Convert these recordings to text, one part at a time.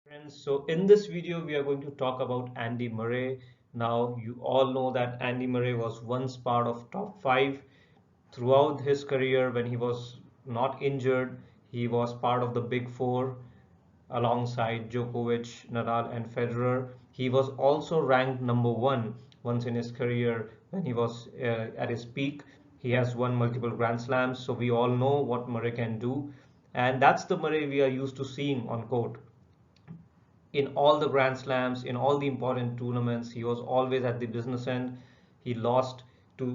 Friends, so in this video, we are going to talk about Andy Murray. Now, you all know that Andy Murray was once part of top five throughout his career when he was not injured. He was part of the big four alongside Djokovic, Nadal, and Federer. He was also ranked number one once in his career when he was at his peak. He has won multiple Grand Slams, so we all know what Murray can do. And that's the Murray we are used to seeing on court in all the Grand Slams, in all the important tournaments. He was always at the business end. He lost to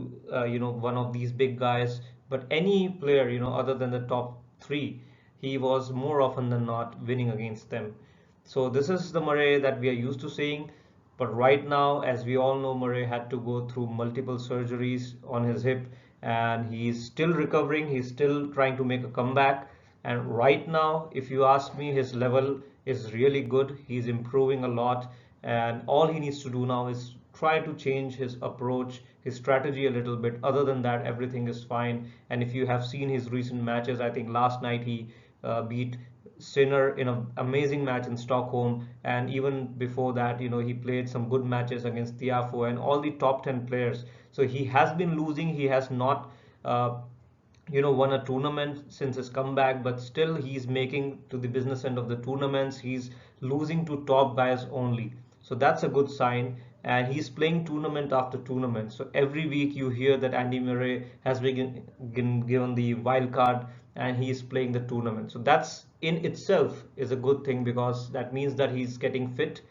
one of these big guys, but any player other than the top three, he was more often than not winning against them. So this is the Murray that we are used to seeing. But right now, as we all know, Murray had to go through multiple surgeries on his hip and he's still recovering. He's still trying to make a comeback. And right now, if you ask me, his level is really good. He's improving a lot. And all he needs to do now is try to change his approach, his strategy a little bit. Other than that, everything is fine. And if you have seen his recent matches, I think last night he beat Sinner in an amazing match in Stockholm, and even before that, he played some good matches against Tiafoe and all the top 10 players. So he has been losing. He has not, uh, won a tournament since his comeback, but still he's making to the business end of the tournaments. He's losing to top guys only. So that's a good sign. And he's playing tournament after tournament. So every week you hear that Andy Murray has been given the wild card and he's playing the tournament. So that's in itself is a good thing because that means that he's getting fit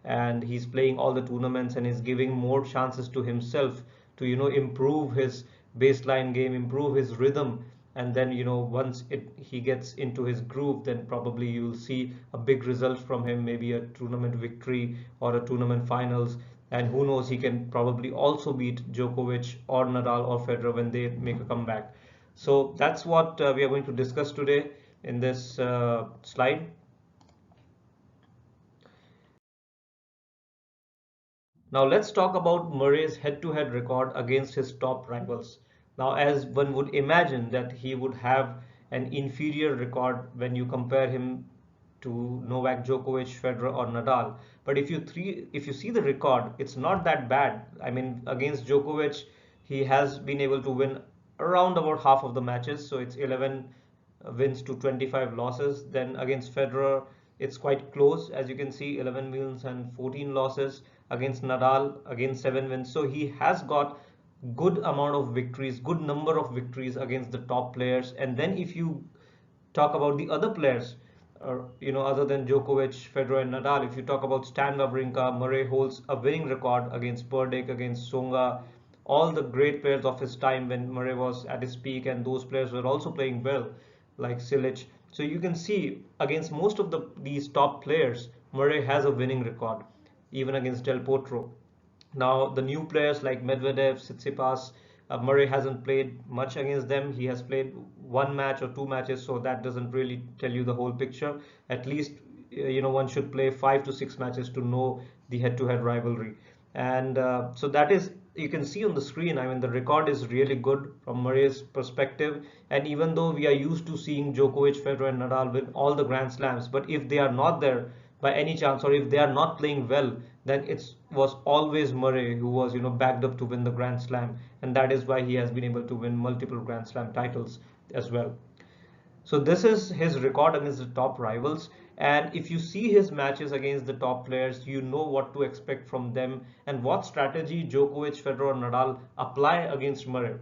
and he's playing all the tournaments and he's giving more chances to himself to improve his baseline game, improve his rhythm. And then once he gets into his groove, then probably you'll see a big result from him, maybe a tournament victory or a tournament finals. And who knows, he can probably also beat Djokovic or Nadal or Federer when they make a comeback. So that's what we are going to discuss today in this slide. Now let's talk about Murray's head-to-head record against his top rivals. Now, as one would imagine that he would have an inferior record when you compare him to Novak Djokovic, Federer, or Nadal. But if you see the record, it's not that bad. I mean, against Djokovic, he has been able to win around about half of the matches, so it's 11 wins to 25 losses. Then against Federer, it's quite close, as you can see, 11 wins and 14 losses. Against Nadal, again 7 wins. So he has got good amount of victories, good number of victories against the top players. And then if you talk about the other players, other than Djokovic, Federer, and Nadal, if you talk about Stan Wawrinka, Murray holds a winning record against Berdych, against Tsonga, all the great players of his time when Murray was at his peak, and those players were also playing well, like Silic. So you can see against most of these top players, Murray has a winning record, even against Del Potro. Now, the new players like Medvedev, Tsitsipas, Murray hasn't played much against them. He has played one match or two matches, so that doesn't really tell you the whole picture. At least, one should play 5 to 6 matches to know the head-to-head rivalry. And so that is, you can see on the screen, I mean, the record is really good from Murray's perspective. And even though we are used to seeing Djokovic, Federer, and Nadal win all the Grand Slams, but if they are not there by any chance, or if they are not playing well, then it was always Murray who was backed up to win the Grand Slam, and that is why he has been able to win multiple Grand Slam titles as well. So this is his record against the top rivals, and if you see his matches against the top players, you know what to expect from them and what strategy Djokovic, Federer, or Nadal apply against Murray.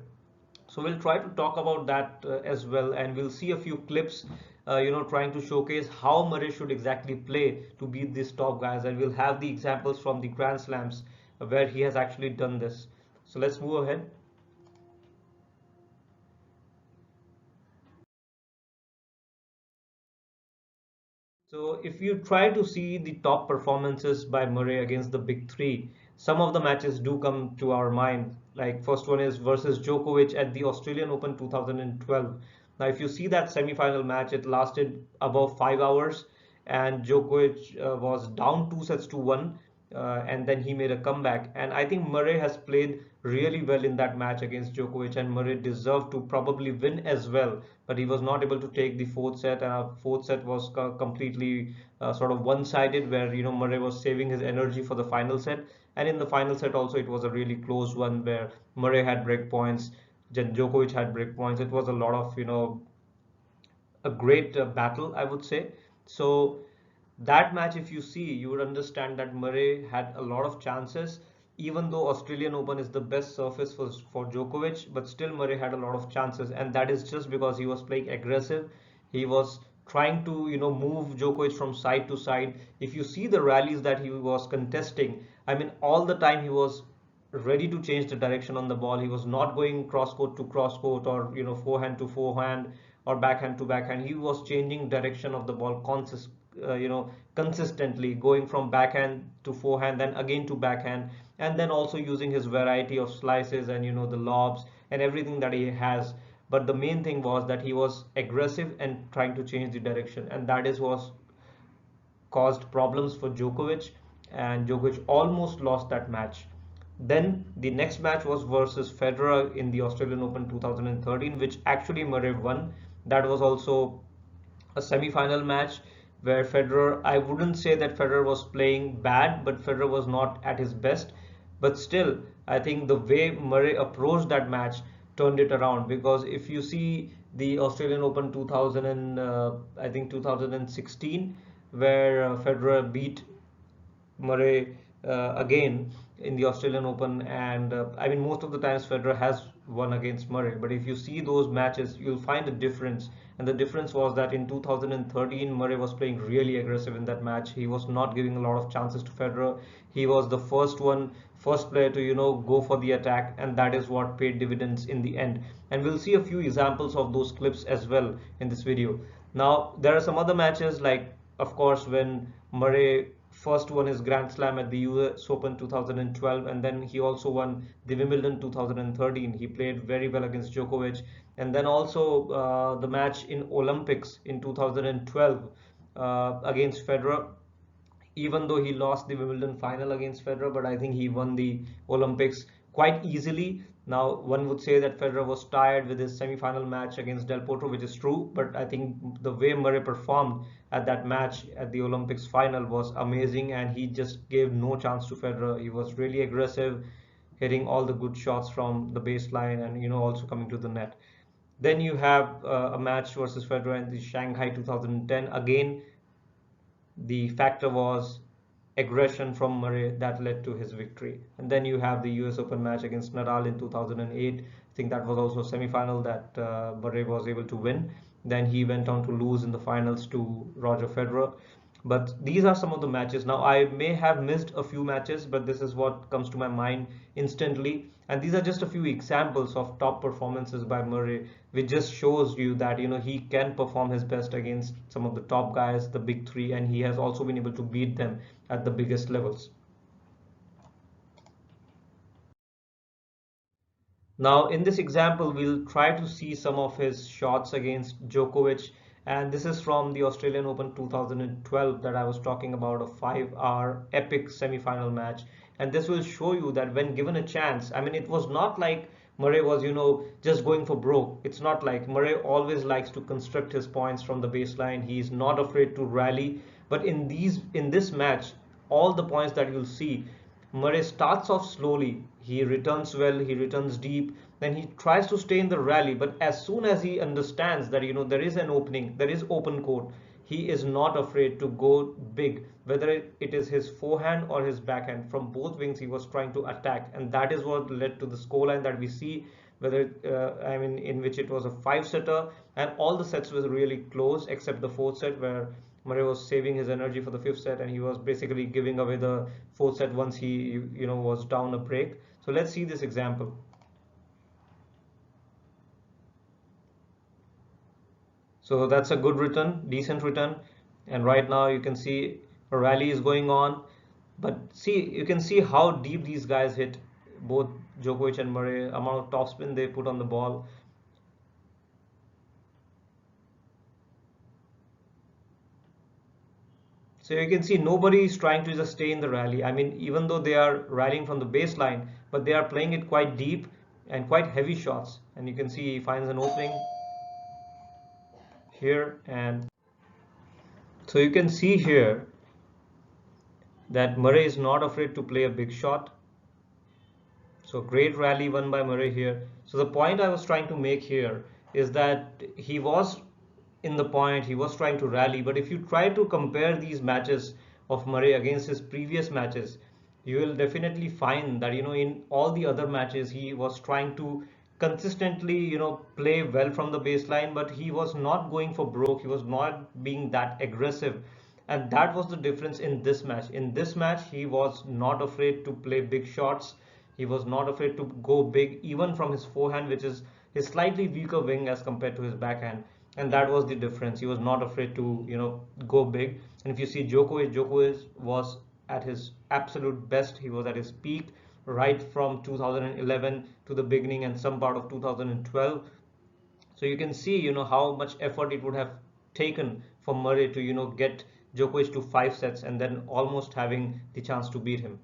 So we'll try to talk about that as well, and we'll see a few clips, trying to showcase how Murray should exactly play to beat these top guys, and we'll have the examples from the Grand Slams where he has actually done this. So let's move ahead. So if you try to see the top performances by Murray against the big three, some of the matches do come to our mind. Like first one is versus Djokovic at the Australian Open 2012. Now if you see that semi-final match, it lasted above 5 hours and Djokovic was down 2 sets to 1 and then he made a comeback. And I think Murray has played really well in that match against Djokovic, and Murray deserved to probably win as well, but he was not able to take the fourth set, and our fourth set was completely sort of one-sided, where Murray was saving his energy for the final set. And in the final set also, it was a really close one where Murray had break points, then Djokovic had break points. It was a lot of a great battle, I would say. So that match, if you see, you would understand that Murray had a lot of chances, even though Australian Open is the best surface for Djokovic, but still Murray had a lot of chances, and that is just because he was playing aggressive. He was trying to, move Djokovic from side to side. If you see the rallies that he was contesting, I mean, all the time he was ready to change the direction on the ball. He was not going cross court to cross court, or forehand to forehand, or backhand to backhand. He was changing direction of the ball consistently, going from backhand to forehand, then again to backhand, and then also using his variety of slices and the lobs and everything that he has. But the main thing was that he was aggressive and trying to change the direction, and that is was caused problems for Djokovic, and Djokovic almost lost that match. Then the next match was versus Federer in the Australian Open 2013, which actually Murray won. That was also a semi-final match where Federer, I wouldn't say that Federer was playing bad, but Federer was not at his best. But still, I think the way Murray approached that match turned it around, because if you see the Australian Open 2000 and I think 2016, where Federer beat Murray again in the Australian Open, and I mean, most of the times Federer has won against Murray, but if you see those matches, you'll find a difference. And the difference was that in 2013, Murray was playing really aggressive in that match. He was not giving a lot of chances to Federer. He was the first player to go for the attack, and that is what paid dividends in the end. And we'll see a few examples of those clips as well in this video. Now there are some other matches, like of course when Murray first won his Grand Slam at the US Open 2012, and then he also won the Wimbledon 2013. He played very well against Djokovic, and then also the match in Olympics in 2012 against Federer. Even though he lost the Wimbledon final against Federer, but I think he won the Olympics quite easily. Now, one would say that Federer was tired with his semi-final match against Del Potro, which is true, but I think the way Murray performed at that match at the Olympics final was amazing, and he just gave no chance to Federer. He was really aggressive, hitting all the good shots from the baseline, and also coming to the net. Then you have a match versus Federer in the Shanghai 2010. Again, the factor was aggression from Murray that led to his victory. And then you have the US Open match against Nadal in 2008. I think that was also a semi-final that Murray was able to win. Then he went on to lose in the finals to Roger Federer. But these are some of the matches. Now, I may have missed a few matches, but this is what comes to my mind instantly. And these are just a few examples of top performances by Murray, which just shows you that he can perform his best against some of the top guys, the big three, and he has also been able to beat them at the biggest levels. Now, in this example, we'll try to see some of his shots against Djokovic, and this is from the Australian Open 2012 that I was talking about, a 5-hour epic semi-final match. And this will show you that when given a chance, I mean, it was not like Murray was, just going for broke. It's not like Murray always likes to construct his points from the baseline. He's not afraid to rally. But in this match, all the points that you'll see, Murray starts off slowly. He returns well, he returns deep, then he tries to stay in the rally. But as soon as he understands that there is an opening, there is open court, he is not afraid to go big. Whether it is his forehand or his backhand, from both wings he was trying to attack, and that is what led to the scoreline that we see. Whether I mean, in which it was a five-setter, and all the sets were really close except the fourth set, where Murray was saving his energy for the fifth set, and he was basically giving away the fourth set once he was down a break. So let's see this example. So that's a good return, decent return, and right now you can see a rally is going on. But see, you can see how deep these guys hit, both Djokovic and Murray, amount of topspin they put on the ball. So you can see nobody is trying to just stay in the rally. I mean, even though they are rallying from the baseline, but they are playing it quite deep and quite heavy shots. And you can see he finds an opening here. And so you can see here that Murray is not afraid to play a big shot. So great rally won by Murray here. So the point I was trying to make here is that he was in the point, he was trying to rally, but if you try to compare these matches of Murray against his previous matches, you will definitely find that in all the other matches he was trying to consistently play well from the baseline, but he was not going for broke, he was not being that aggressive. And that was the difference in this match. In this match he was not afraid to play big shots, he was not afraid to go big even from his forehand, which is his slightly weaker wing as compared to his backhand. And that was the difference. He was not afraid to go big. And if you see Djokovic was at his absolute best. He was at his peak right from 2011 to the beginning and some part of 2012. So you can see how much effort it would have taken for Murray to get Djokovic to 5 sets and then almost having the chance to beat him.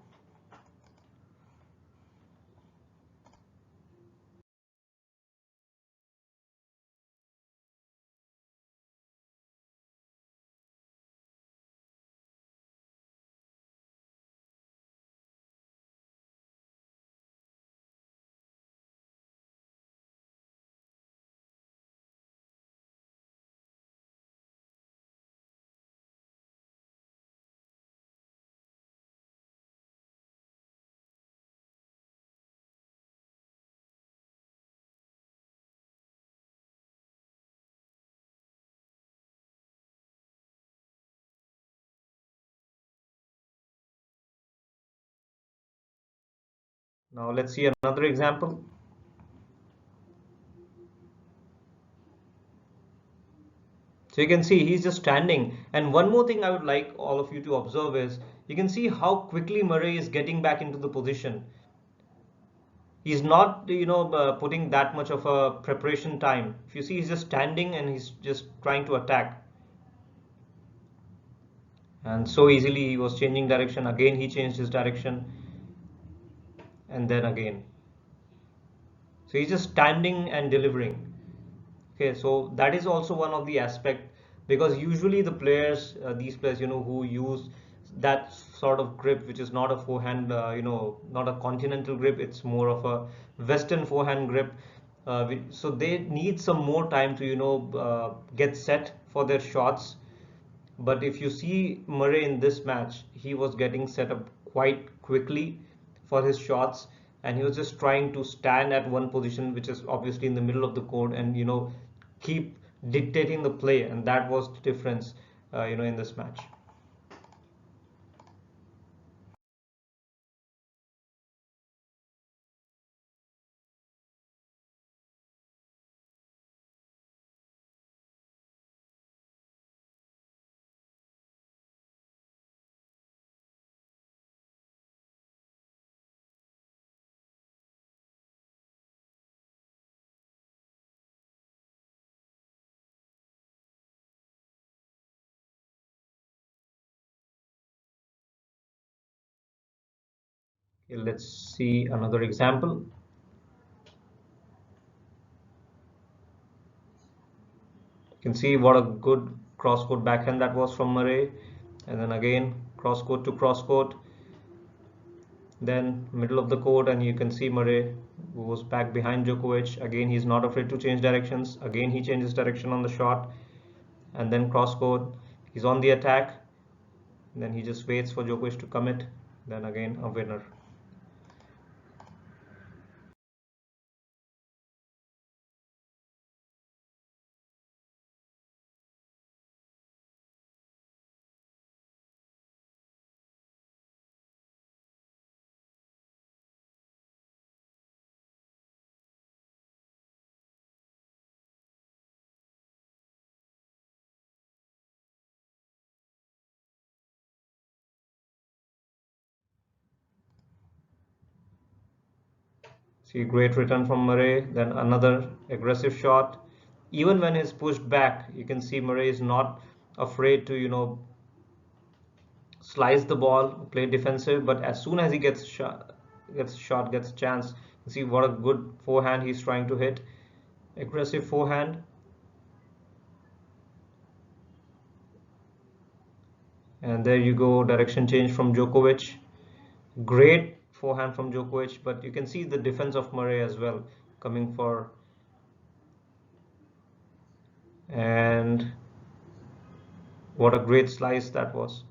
Now let's see another example. So you can see he's just standing. And one more thing I would like all of you to observe is you can see how quickly Murray is getting back into the position. He's not putting that much of a preparation time. If you see, he's just standing and he's just trying to attack, and so easily he was changing direction. Again he changed his direction, and then again. So he's just standing and delivering. Okay, so that is also one of the aspect, because usually the players, these players, who use that sort of grip, which is not a forehand, not a continental grip, it's more of a Western forehand grip. So they need some more time to, get set for their shots. But if you see Murray in this match, he was getting set up quite quickly for his shots, and he was just trying to stand at one position, which is obviously in the middle of the court, and keep dictating the play, and that was the difference, in this match. Okay, let's see another example. You can see what a good cross-court backhand that was from Murray, and then again cross-court to cross-court, then middle of the court, and you can see Murray goes back behind Djokovic. Again, he's not afraid to change directions. Again, he changes direction on the shot, and then cross-court. He's on the attack. Then he just waits for Djokovic to commit. Then again, a winner. See, great return from Murray. Then another aggressive shot. Even when he's pushed back, you can see Murray is not afraid to, slice the ball, play defensive, but as soon as he gets chance, you see what a good forehand he's trying to hit, aggressive forehand, and there you go, direction change from Djokovic. Great forehand from Djokovic, but you can see the defense of Murray as well coming for, and what a great slice that was.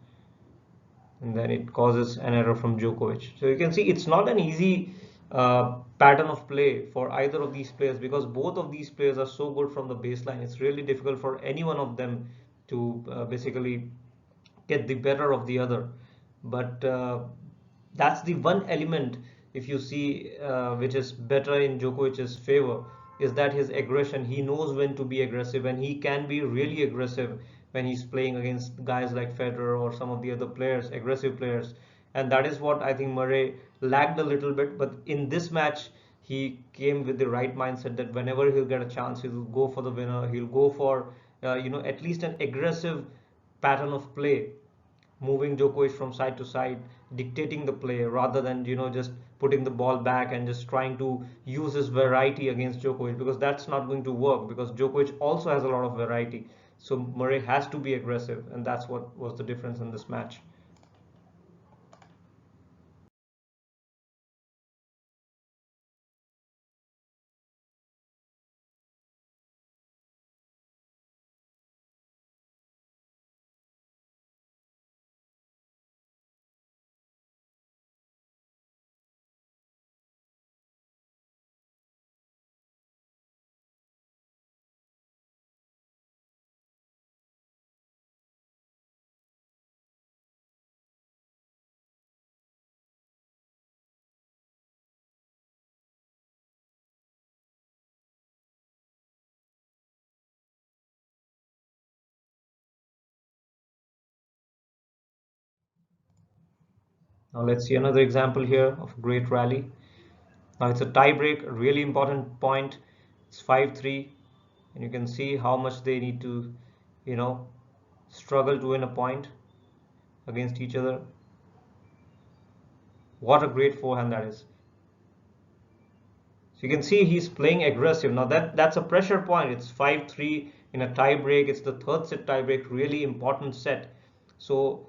And then it causes an error from Djokovic. So you can see it's not an easy pattern of play for either of these players, because both of these players are so good from the baseline. It's really difficult for any one of them to basically get the better of the other. But that's the one element, if you see, which is better in Djokovic's favor, is that his aggression. He knows when to be aggressive, and he can be really aggressive when he's playing against guys like Federer or some of the other players, aggressive players. And that is what I think Murray lacked a little bit. But in this match, he came with the right mindset that whenever he'll get a chance, he'll go for the winner. He'll go for, at least an aggressive pattern of play, moving Djokovic from side to side, dictating the play rather than just putting the ball back and just trying to use his variety against Djokovic, because that's not going to work, because Djokovic also has a lot of variety. So Murray has to be aggressive, and that's what was the difference in this match. Now let's see another example here of a great rally. Now it's a tie break, a really important point. It's 5-3, and you can see how much they need to, you know, struggle to win a point against each other. What a great forehand that is. So you can see he's playing aggressive. Now that's a pressure point. It's 5-3 in a tie break. It's the third set tie break, really important set. So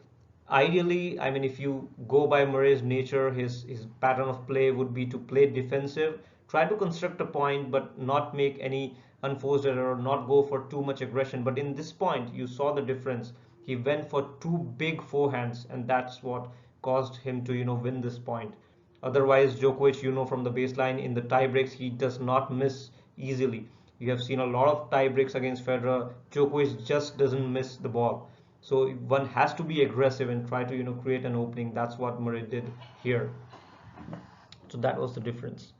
ideally, I mean, if you go by Murray's nature, his pattern of play would be to play defensive, try to construct a point, but not make any unforced error, not go for too much aggression. But in this point, you saw the difference. He went for two big forehands, and that's what caused him to win this point. Otherwise, Djokovic, from the baseline in the tie breaks, he does not miss easily. You have seen a lot of tie breaks against Federer. Djokovic just doesn't miss the ball. So one has to be aggressive and try to create an opening. That's what Murray did here. So that was the difference.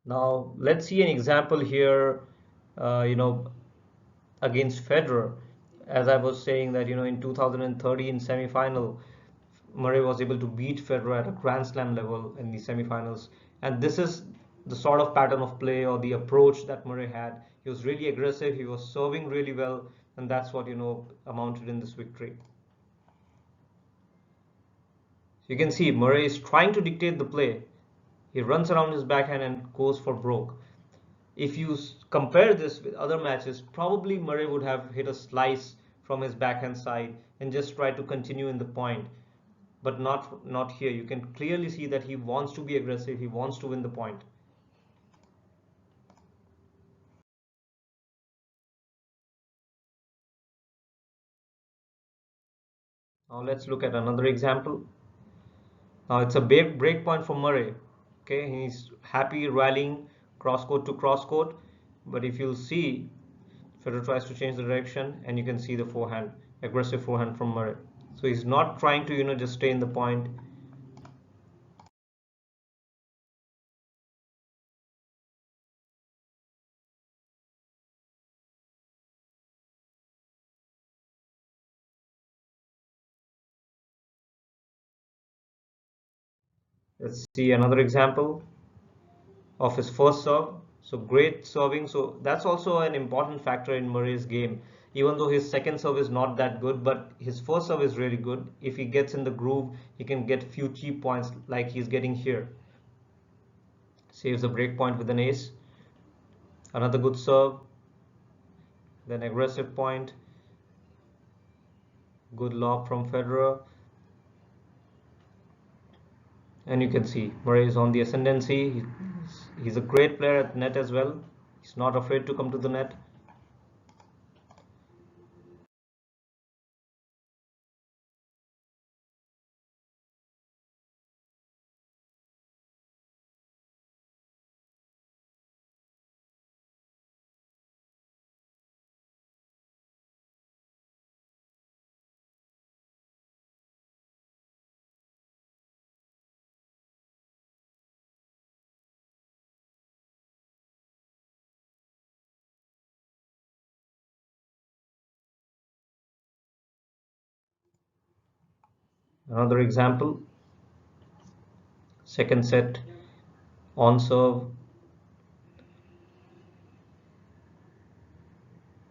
Now let's see an example here. Uh, you know, Against Federer, as I was saying that in 2013 semi-final, Murray was able to beat Federer at a Grand Slam level in the semi-finals, and this is the sort of pattern of play or the approach that Murray had. He was really aggressive, he was serving really well, and that's what amounted in this victory. So you can see Murray is trying to dictate the play. He runs around his backhand and goes for broke. If you compare this with other matches, probably Murray would have hit a slice from his backhand side and just try to continue in the point, but not here. You can clearly see that he wants to be aggressive, he wants to win the point. Now let's look at another example. Now it's a big break point for Murray. Okay, he's happy rallying cross court to cross court, but if you'll see, Federer tries to change the direction, and you can see the forehand, aggressive forehand from Murray. So he's not trying to just stay in the point. Let's see another example of his first serve. So great serving. So that's also an important factor in Murray's game. Even though his second serve is not that good, but his first serve is really good. If he gets in the groove, he can get few cheap points like he's getting here. Saves a break point with an ace. Another good serve. Then aggressive point. Good lob from Federer. And you can see Murray is on the ascendancy. He's a great player at net as well. He's not afraid to come to the net. Another example, second set on serve.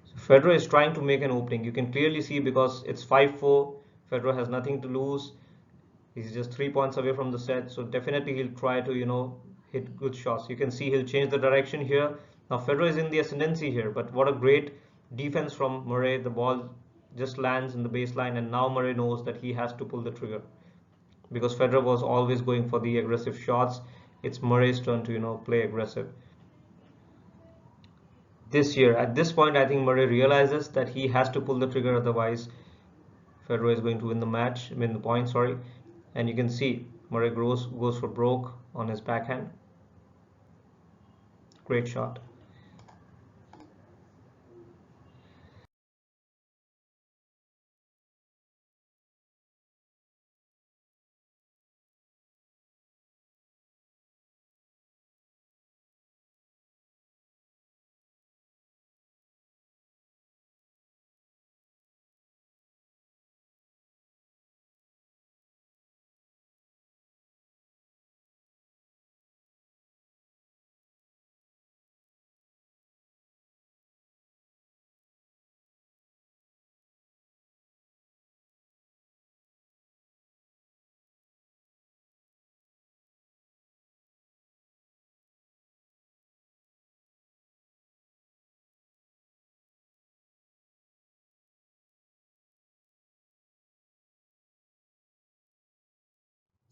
So Federer is trying to make an opening. You can clearly see because it's 5-4. Federer has nothing to lose. He's just 3 points away from the set. So definitely he'll try to, hit good shots. You can see he'll change the direction here. Now Federer is in the ascendancy here, but what a great defense from Murray. The ball just lands in the baseline, and now Murray knows that he has to pull the trigger because Federer was always going for the aggressive shots. It's Murray's turn to, play aggressive. This year, at this point, I think Murray realizes that he has to pull the trigger, otherwise Federer is going to win the match, win the point, sorry. And you can see Murray goes for broke on his backhand. Great shot.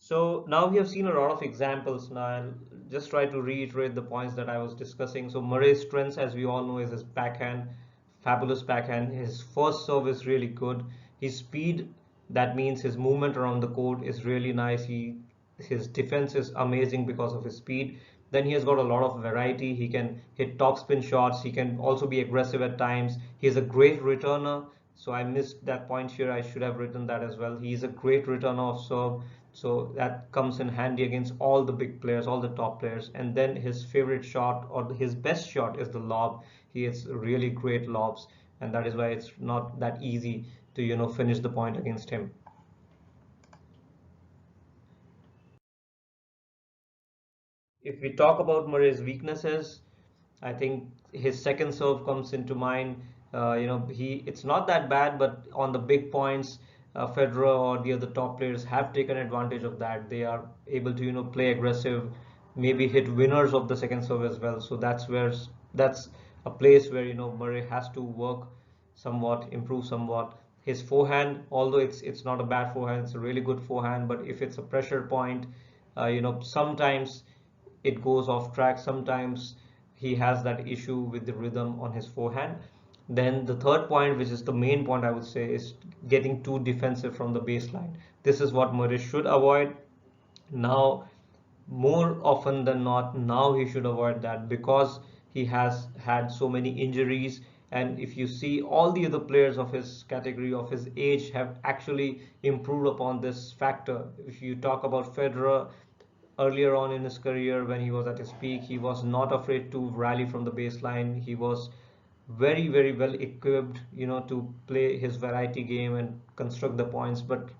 So now we have seen a lot of examples. Now I'll just try to reiterate the points that I was discussing. So Murray's strengths, as we all know, is his backhand, fabulous backhand. His first serve is really good. His speed, that means his movement around the court is really nice. His defense is amazing because of his speed. Then he has got a lot of variety. He can hit topspin shots. He can also be aggressive at times. He is a great returner. So I missed that point here. I should have written that as well. He is a great returner of serve. So that comes in handy against all the big players, all the top players. And then his favorite shot or his best shot is the lob. He hits really great lobs, and that is why it's not that easy to finish the point against him. If we talk about Murray's weaknesses, I think his second serve comes into mind. He it's not that bad, but on the big points, Federer or the other top players have taken advantage of that. They are able to play aggressive, maybe hit winners of the second serve as well. So that's a place where Murray has to work somewhat, improve somewhat. His forehand, although it's not a bad forehand, it's a really good forehand. But if it's a pressure point, sometimes it goes off track. Sometimes he has that issue with the rhythm on his forehand. Then the third point, which is the main point I would say, is getting too defensive from the baseline. This is what Murray should avoid. Now, more often than not, now he should avoid that because he has had so many injuries. And if you see, all the other players of his category, of his age, have actually improved upon this factor. If you talk about Federer, earlier on in his career when he was at his peak, he was not afraid to rally from the baseline. He was very, very well equipped, to play his variety game and construct the points. But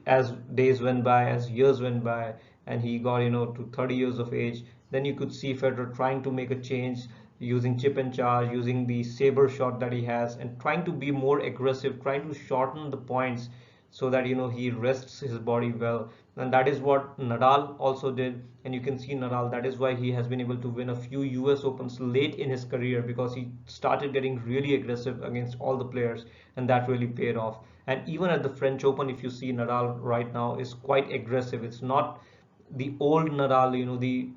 as days went by, as years went by, and he got, to 30 years of age, then you could see Federer trying to make a change, using chip and charge, using the saber shot that he has, and trying to be more aggressive, trying to shorten the points so that he rests his body well. And that is what Nadal also did. And you can see Nadal, that is why he has been able to win a few US Opens late in his career, because he started getting really aggressive against all the players, and that really paid off. And even at the French Open, if you see, Nadal right now is quite aggressive. It's not the old Nadal, the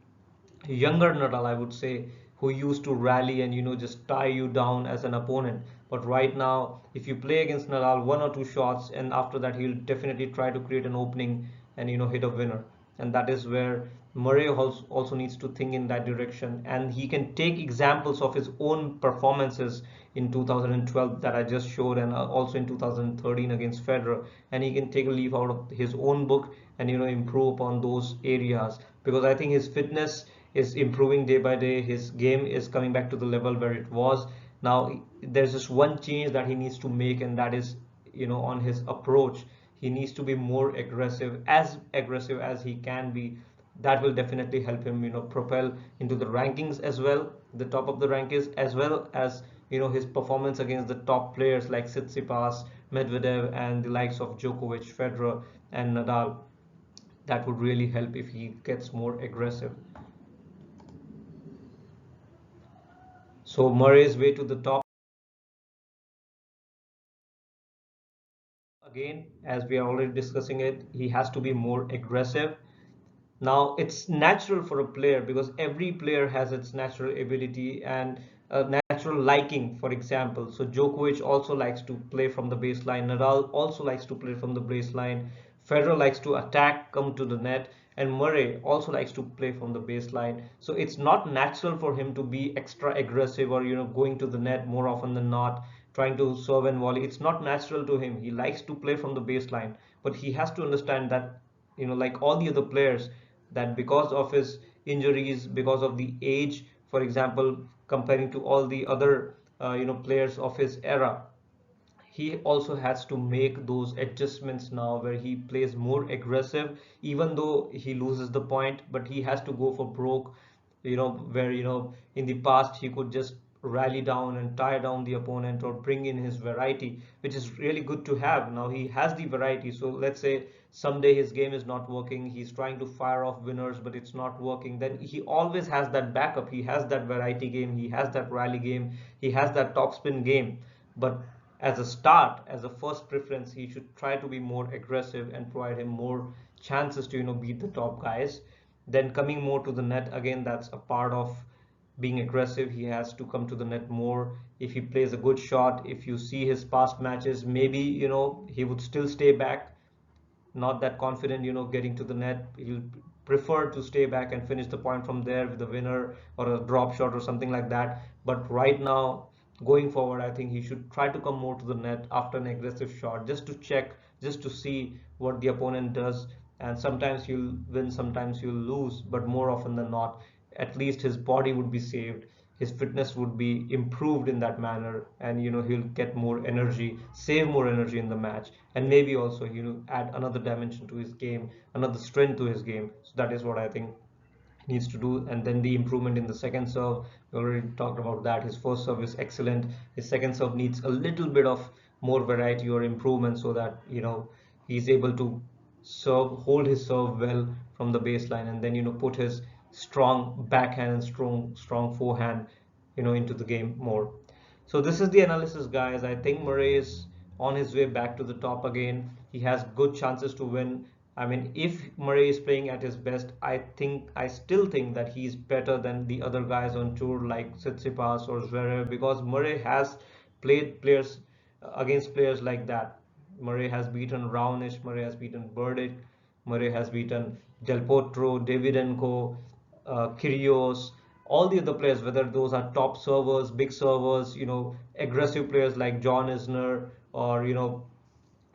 younger Nadal, I would say, who used to rally and just tie you down as an opponent. But right now, if you play against Nadal, one or two shots, and after that he'll definitely try to create an opening and hit a winner. And that is where Murray also needs to think in that direction, and he can take examples of his own performances in 2012 that I just showed, and also in 2013 against Federer, and he can take a leaf out of his own book and improve upon those areas, because I think his fitness is improving day by day. His game is coming back to the level where it was. Now there's just one change that he needs to make, and that is on his approach. He needs to be more aggressive as he can be. That will definitely help him propel into the rankings as well, the top of the rankings, as well as his performance against the top players like Tsitsipas, Medvedev, and the likes of Djokovic, Federer, and Nadal. That would really help if he gets more aggressive. So Murray's way to the top, again, as we are already discussing it, he has to be more aggressive. Now, it's natural for a player, because every player has its natural ability and a natural liking, for example. So Djokovic also likes to play from the baseline. Nadal also likes to play from the baseline. Federer likes to attack, come to the net, and Murray also likes to play from the baseline. So it's not natural for him to be extra aggressive, or going to the net more often than not, trying to serve and volley. It's not natural to him. He likes to play from the baseline, but he has to understand that, like all the other players, that because of his injuries, because of the age, for example, comparing to all the other players of his era, he also has to make those adjustments now, where he plays more aggressive, even though he loses the point, but he has to go for broke, where in the past he could just rally down and tire down the opponent, or bring in his variety, which is really good to have. Now he has the variety, so let's say someday his game is not working, he's trying to fire off winners but it's not working, then he always has that backup. He has that variety game, he has that rally game, he has that topspin game. But as a start, as a first preference, he should try to be more aggressive and provide him more chances to beat the top guys. Then coming more to the net, again, that's a part of being aggressive. He has to come to the net more. If he plays a good shot, if you see his past matches, maybe he would still stay back, not that confident, getting to the net. He'll prefer to stay back and finish the point from there with a winner or a drop shot or something like that. But right now, going forward, I think he should try to come more to the net after an aggressive shot, just to check, just to see what the opponent does. And sometimes you'll win, sometimes you'll lose, but more often than not, at least his body would be saved, his fitness would be improved in that manner, and he'll get more energy, save more energy in the match, and maybe also add another dimension to his game, another strength to his game. So that is what I think needs to do. And then the improvement in the second serve, we already talked about that. His first serve is excellent, his second serve needs a little bit of more variety or improvement, so that he's able to hold his serve well from the baseline, and then put his strong backhand and strong forehand into the game more. So this is the analysis, guys. I think Murray is on his way back to the top again. He has good chances to win. I mean, if Murray is playing at his best, I still think that he's better than the other guys on tour like Tsitsipas or Zverev, because Murray has played players against players like that. Murray has beaten Raonic, Murray has beaten Burdick, Murray has beaten Del Potro, Davydenko, Kyrgios, all the other players, whether those are top servers, big servers, aggressive players like John Isner, or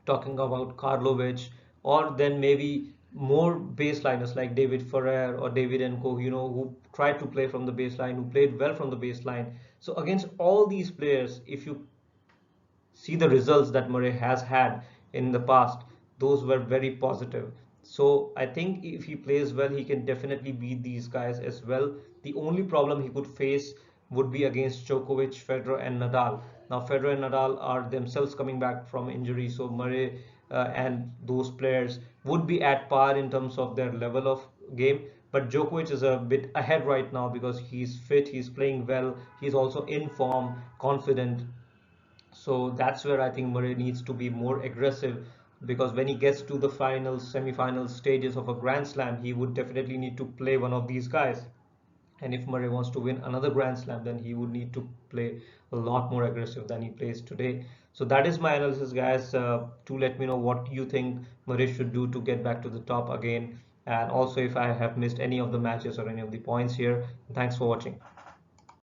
talking about Karlovic, or then maybe more baseliners like David Ferrer or Davydenko, who tried to play from the baseline, who played well from the baseline. So against all these players, if you see the results that Murray has had in the past, those were very positive. So I think if he plays well, he can definitely beat these guys as well. The only problem he could face would be against Djokovic, Federer, and Nadal. Now, Federer and Nadal are themselves coming back from injury, so Murray and those players would be at par in terms of their level of game. But Djokovic is a bit ahead right now because he's fit, he's playing well, he's also in form, confident. So that's where I think Murray needs to be more aggressive, because when he gets to the finals, semi-final stages of a Grand Slam, he would definitely need to play one of these guys. And if Murray wants to win another Grand Slam, then he would need to play a lot more aggressive than he plays today. So that is my analysis, guys. To let me know what you think Murray should do to get back to the top again. And also if I have missed any of the matches or any of the points here. Thanks for watching.